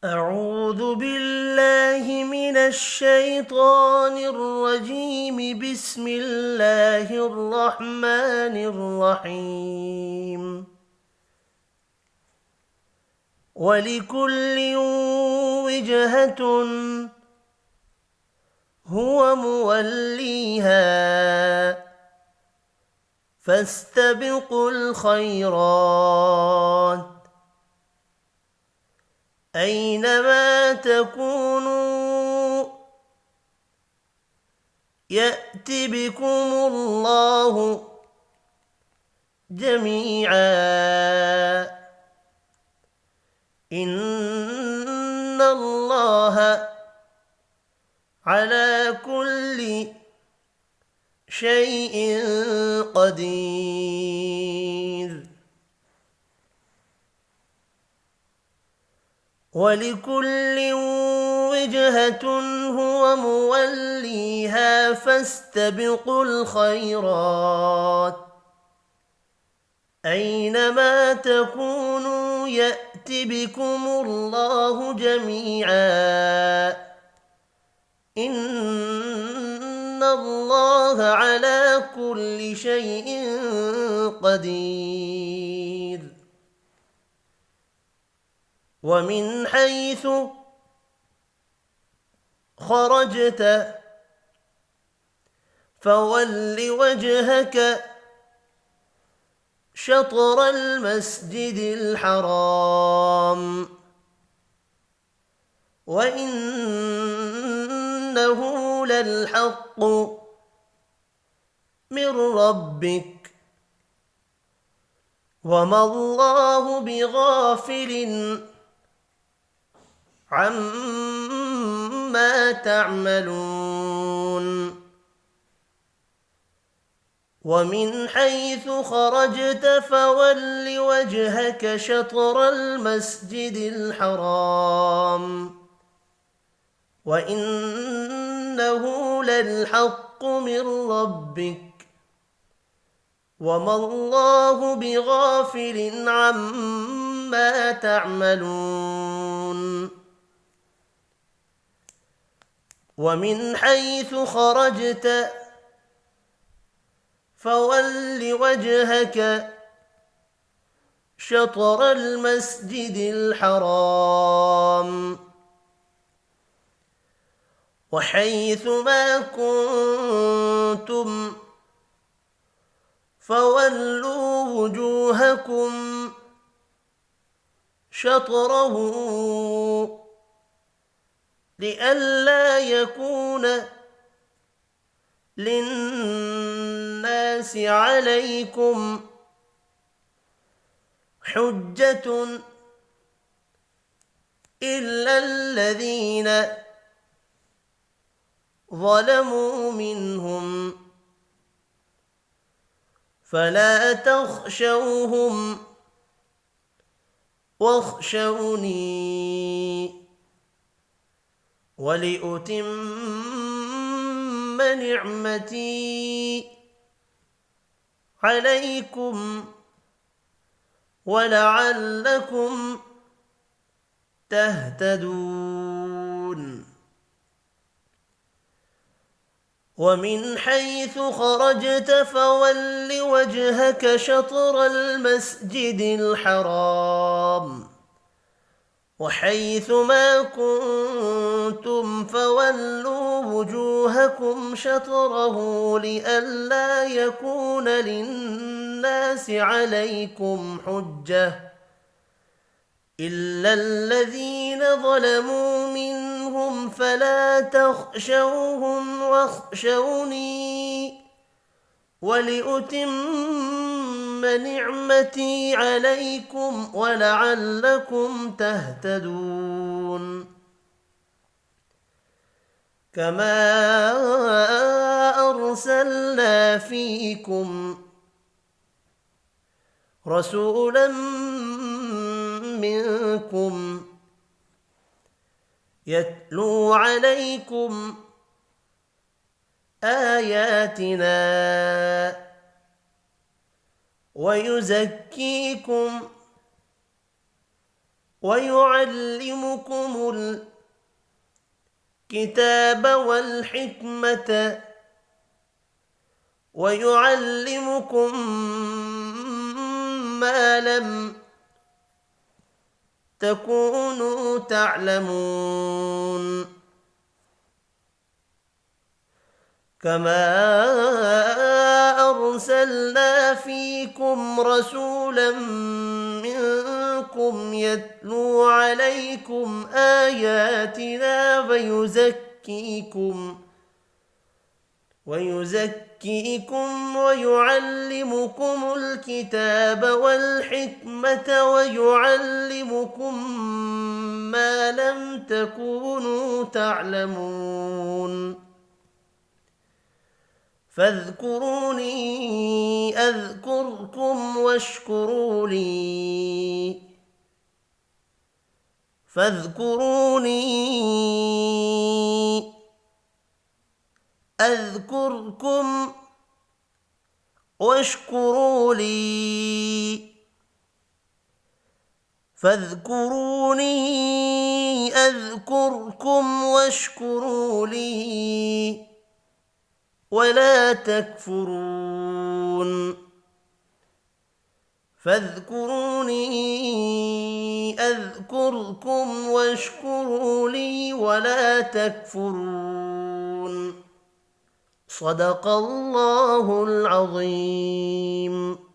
أعوذ بالله من الشيطان الرجيم. بسم الله الرحمن الرحيم. ولكل وجهة هو موليها فاستبقوا الخيرات أينما تكونوا يأت بكم الله جميعا إن الله على كل شيء قدير. ولكل وجهة هو موليها فاستبقوا الخيرات أينما تكونوا يأت بكم الله جميعا إن الله على كل شيء قدير. ومن حيث خرجت فول وجهك شطر المسجد الحرام وإنه للحق من ربك وما الله بغافل عما تعملون. ومن حيث خرجت فول وجهك شطر المسجد الحرام وإنه للحق من ربك وما الله بغافل عما تعملون. ومن حيث خرجت فول وجهك شطر المسجد الحرام وحيث ما كنتم فولوا وجوهكم شطره لئلا يكون للناس عليكم حجة إلا الذين ظلموا منهم فلا تخشوهم واخشوني ولأتم نعمتي عليكم ولعلكم تهتدون. ومن حيث خرجت فول وجهك شطر المسجد الحرام وحيث ما كنتم فولوا وجوهكم شطره لئلا يكون للناس عليكم حجة إلا الذين ظلموا منهم فلا تخشوهم واخشوني ولأتم نعمتي عليكم ولعلكم تهتدون. كما أرسلنا فيكم رسولا منكم يتلو عليكم آياتنا ويزكيكم ويعلمكم الكتاب والحكمة ويعلمكم ما لم تكونوا تعلمون كما أرسلنا فيكم رسولا منكم يتلو عليكم آياتنا ويزكيكم ويعلمكم الكتاب والحكمة ويعلمكم ما لم تكونوا تعلمون فاذكروني أذكركم واشكروا لي أذكركم واشكروا لي فاذكروني أذكركم واشكروا لي ولا تكفرون فاذكروني أذكركم واشكروا لي ولا تكفرون صدق الله العظيم.